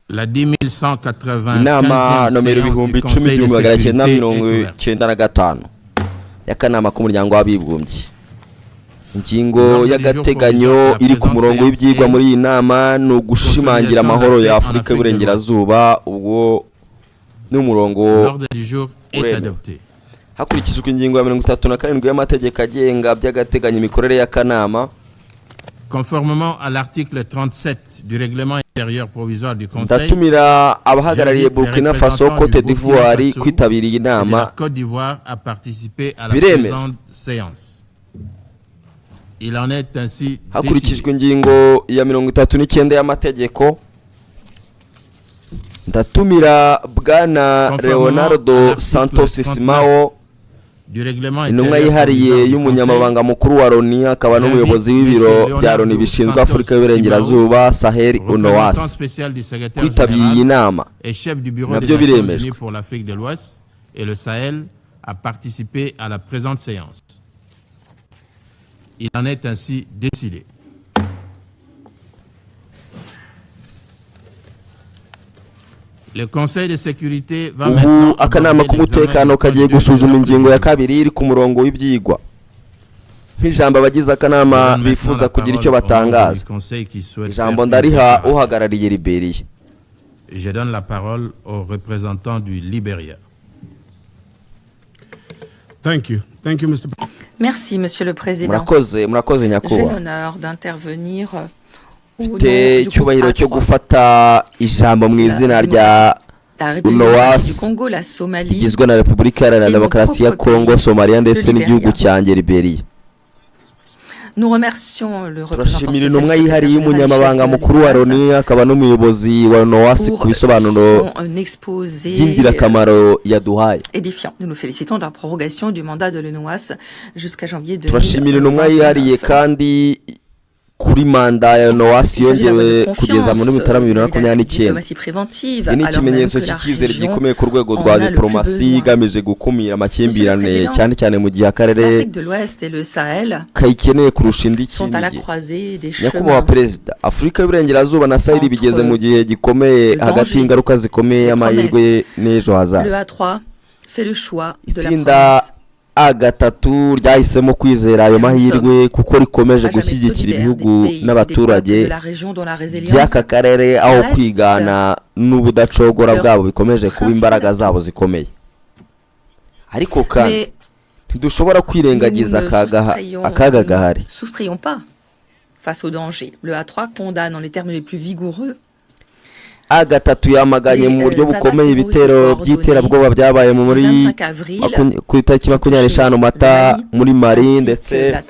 La 10195 inama nomero ibihumbi 10,995 sécurité y'akanama k'umuryango w'abibumbye. Ingingo y'agateganyo iri ku murongo w'ibyigwa muri iyi nama ni ugushimangira amahoro ya Afurika y'Uburengerazuba. Ubwo n'umurongo hakurikijwe ingingo ya 37 y'amategeko agenga by'agateganyo imikorere y'akanama. Conformément à l'article 37 du règlement intérieur provisoire du Conseil, ndatumira abahagarariye Burkina Faso, Côte d'Ivoire kwitabira iyi nama. La Côte d'Ivoire a participé à la présente séance. Il en est ainsi hakurikijwe ingingo ya 39 y'amategeko. Ndatumira bwana Leonardo Santos Simao, intumwa yihariye y'umunyamabanga mukuru wa Loni akaba n'umuyobozi w'ibiro bya Loni bishinzwe Afurika y'Uburengerazuba Sahel UNOAS kwitabira iyi nama. Nabyo biremejwe. Pour l'Afrique de l'Ouest et le Sahel a participé à la présente séance. Il en est ainsi décidé. Le Conseil de sécurité va maintenant akanama k'umutekano kagiye gusuzuma ingingo ya kabiri iri ku murongo w'ibyigwa. Nk'ijambo abagize akanama bifuza kugira icyo batangaza. Ijambo ndariha uhagarariye Liberia. Je donne la parole au représentant du Liberia. Thank you, Mr. Merci, Monsieur le Président. Murakoze nyakubahwa. J'ai l'honneur d'intervenir mfite icyubahiro cyo gufata ijambo mu izina rya UNOAS igizwe na Repubulika Iharanira Demokarasi ya Kongo, Somalia ndetse n'igihugu cyanjye Liberia. Turashimira intumwa yihariye y'umunyamabanga mukuru wa Loni akaba n'umuyobozi wa UNOAS ku bisobanuro by'ingirakamaro yaduhaye. Turashimira intumwa yihariye kandi kuri manda ya UNOAS yongewe kugeza muri 2029. Ni ikimenyetso cy'icyizere gikomeye ku rwego rwa diplomasi igamije gukumira amakimbirane cyane cyane mu gihe akarere kayikeneye kurusha indi kindi. Nyakubahwa Perezida, Afurika y'Uburengerazuba na Sahel bigeze mu gihe gikomeye hagati y'ingaruka zikomeye y'amahirwe n'ejo hazaza. Itsinda A3 ryahisemo kwizera ayo mahirwe kuko rikomeje gushyigikira ibihugu n'abaturage by'aka karere aho kwigana n'ubudacogora bwabo bikomeje kuba imbaraga zabo zikomeye. Ariko kandi ntidushobora kwirengagiza akaga gahari. A3 yamaganye mu buryo bukomeye ibitero by'iterabwoba byabaye muri ku itariki 25 Mata muri Mali ndetse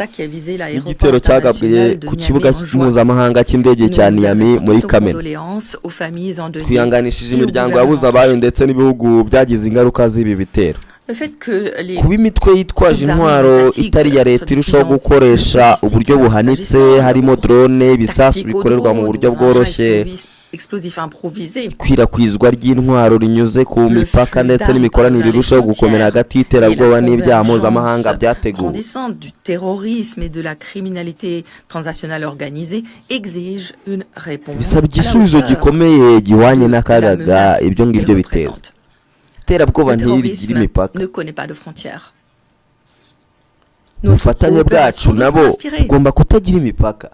n'igitero cyagabwe ku kibuga mpuzamahanga cy'indege cya Niamey muri Kamena. Twihanganishije imiryango yabuze abayo ndetse n'ibihugu byagize ingaruka z'ibi bitero. Kuba imitwe yitwaje intwaro itari ya leta irushaho gukoresha uburyo buhanitse harimo drone, ibisasu bikorerwa mu buryo bworoshye, ikwirakwizwa ry'intwaro rinyuze ku mipaka ndetse n'imikoranire irushaho gukomera hagati y'iterabwoba n'ibyaha mpuzamahanga byateguwe. Bisaba igisubizo gikomeye gihwanye n'akaga ibyo ngibyo biteza. Iterabwoba ntirigira imipaka. Ubufatanye bwacu nabo bugomba kutagira imipaka.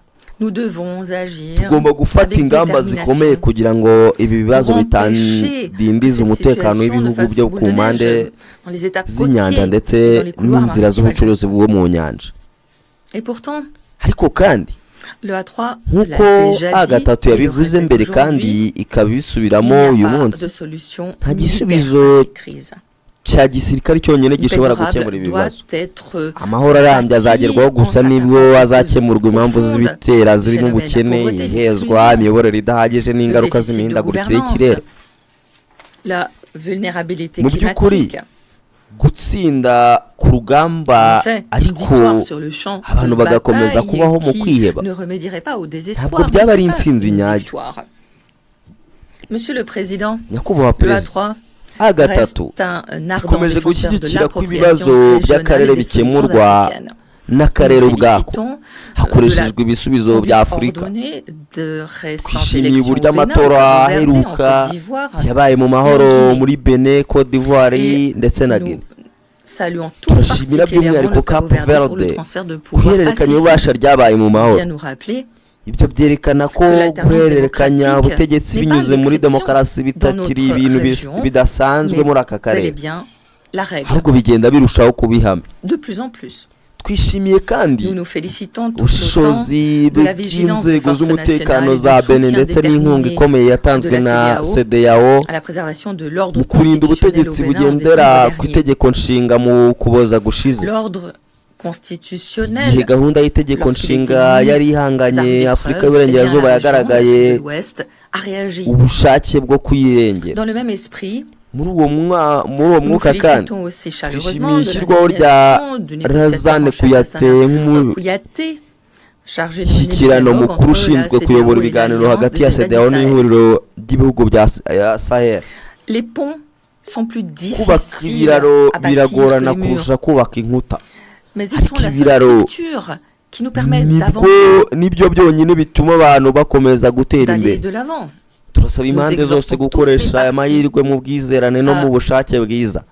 Tugomba gufata ingamba zikomeye kugira ngo ibi bibazo bitandindiza umutekano w'ibihugu byo ku mpande z'inyanja ndetse n'inzira z'ubucuruzi bwo mu nyanja. Ariko kandi nk'uko A3 yabivuze mbere kandi ikabisubiramo uyu munsi, nta gisubizo cya gisirikare cyonyine gishobora gukemura ibibazo. Amahoro arambye azagerwaho gusa nibwo azakemurwa impamvu z'ibitera zirimo ubukene, ihezwa, imiyoborere idahagije n'ingaruka z'imihindagurikire y'ikirere. Mu by'ukuri gutsinda ku rugamba ariko abantu bagakomeza kubaho mu kwiheba ntabwo byaba ari intsinzi nyayo. Nyakubahwa Perezida, A3 ikomeje gushyigikira ko ibibazo by'akarere bikemurwa n'akarere ubwako hakoreshejwe ibisubizo bya Afurika. Twishimiye uburyo amatora aheruka yabaye mu mahoro muri Benin, Côte d'Ivoire ndetse na Guinée. Turashimira by'umwihariko Cape Verde guhererekanya ububasha ryabaye mu mahoro. Ibyo byerekana ko guhererekanya ubutegetsi binyuze muri demokarasi bitakiri ibintu bidasanzwe muri aka karere, ahubwo bigenda birushaho kuba ihame. Twishimiye kandi ubushishozi bw'inzego z'umutekano za Benin ndetse n'inkunga ikomeye yatanzwe na CEDEAO mu kurinda ubutegetsi bugendera ku itegeko nshinga mu Ukuboza gushize. Igihe gahunda y'itegeko nshinga yari ihanganye, Afurika y'Uburengerazuba yagaragaye ubushake bwo kuyirengera. Muri uwo mwuka kandi twishimiye ishyirwaho rya Razane Kuyate nk'umushyikirano mukuru ushinzwe kuyobora ibiganiro hagati ya CEDEAO n'ihuriro ry'ibihugu bya Sahel. Kubaka ibiraro biragorana kurusha kubaka inkuta, ariko ibiraro nibyo byonyine bituma abantu bakomeza gutera imbere. Turasaba impande zose gukoresha aya mahirwe mu bwizerane no mu bushake bwiza.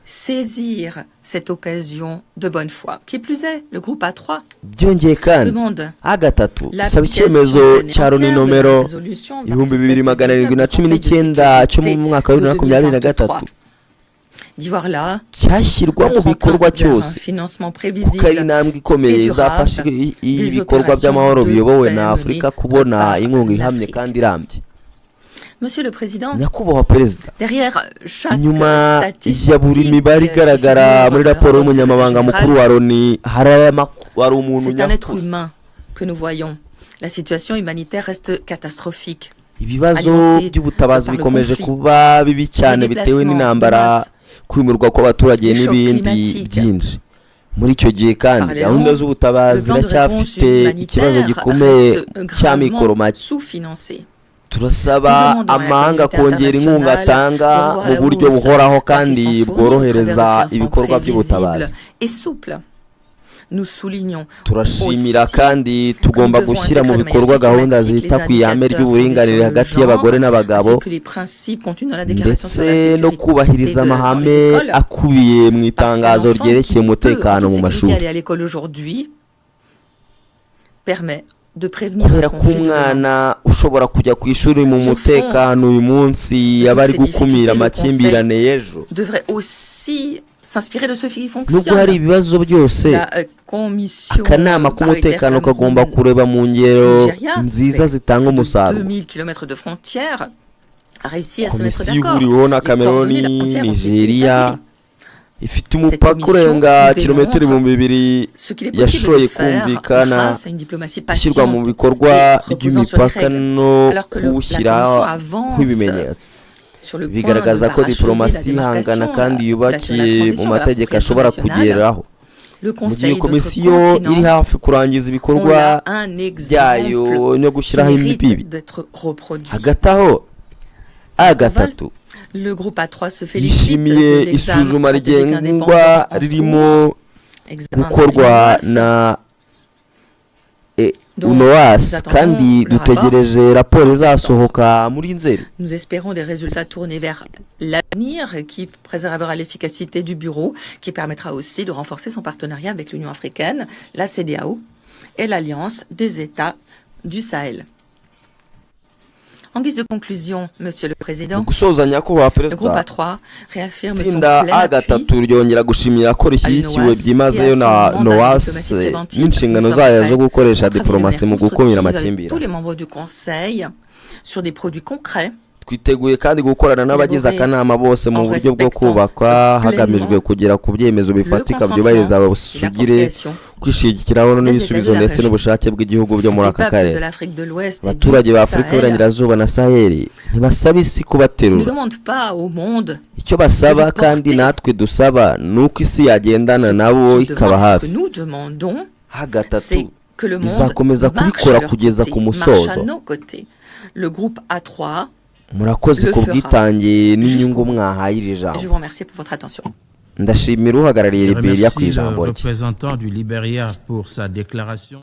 Byongeye kandi A3 saba icyemezo cya Loni nomero 2719 cyo mu mwaka wa 2023 cyashyirwa mu bikorwa cyose, kuko ari intambwe ikomeye izafasha ibikorwa by'amahoro biyobowe na Afurika kubona inkunga ihamye kandi irambye. Nyakubahwa Perezida, inyuma ya buri mibare igaragara muri raporo y'umunyamabanga mukuru wa Loni hari umuntu nyakuri. Ibibazo by'ubutabazi bikomeje kuba bibi cyane bitewe n'intambara, kwimurwa kw'abaturage n'ibindi byinshi. Muri icyo gihe kandi gahunda z'ubutabazi ziracyafite ikibazo gikomeye cy'amikoro make. Turasaba amahanga kongera inkunga atanga mu buryo buhoraho kandi bworohereza ibikorwa by'ubutabazi. Turashimira kandi tugomba gushyira mu bikorwa gahunda zita ku ihame ry'uburinganire hagati y'abagore n'abagabo ndetse no kubahiriza amahame akubiye mu itangazo ryerekeye umutekano mu mashuri. Kubera ko umwana ushobora kujya ku ishuri mu mutekano uyu munsi yaba ari gukumira amakimbirane y'ejo. Nubwo hari ibibazo byose, akanama k'umutekano kagomba kureba mu ngero nziza zitanga umusaruro. Komisiyo ihuriweho na Cameroon, Nigeria ifite umupaka urenga kilometero 2000 yashoye kumvikana ishyirwa mu bikorwa ry'imipaka no kuwushyiraho ibimenyetso. Bigaragaza ko diplomasi ihangana kandi yubakiye mu mategeko ashobora kugeraho. Mu gihe komisiyo iri hafi kurangiza ibikorwa byayo no gushyiraho imbibi, hagati aho A3 yishimiye isuzuma rigengwa ririmo gukorwa na UNOAS kandi dutegereje raporo izasohoka muri Nzeri. Nous espérons des résultats tournés vers l'avenir qui préservera l'efficacité du bureau, qui permettra aussi de renforcer son partenariat avec l'Union africaine, la CEDEAO et l'Alliance des États du Sahel. En guise de conclusion, Monsieur le Président, le groupe A3 réaffirme son plein appui ryongera gushimira ko rishyigikiwe byimazeyo na NOAS n'inshingano zayo zo gukoresha diplomasi mu gukumira amakimbirane. Tous les membres du Conseil sur des produits concrets. Twiteguye kandi gukorana n'abagize akanama bose mu buryo bwo kubaka hagamijwe kugera ku byemezo bifatika byubahiriza abasugire, kwishigikiraho n'ibisubizo ndetse n'ubushake bw'igihugu byo muri aka karere. Abaturage ba Afurika y'Uburengerazuba na Sahel ntibasaba isi kubaterura. Icyo basaba kandi natwe dusaba nuko isi yagendana nabo ikaba hafi. A3 izakomeza kubikora kugeza ku musozo. Le groupe A3 murakoze ku bwitange n'inyungu mwahaye iri jambo. Je vous remercie pour votre attention. ndashimira uhagarariye Je Liberia ku remercie le ijambo rye. représentant du Liberia pour sa déclaration.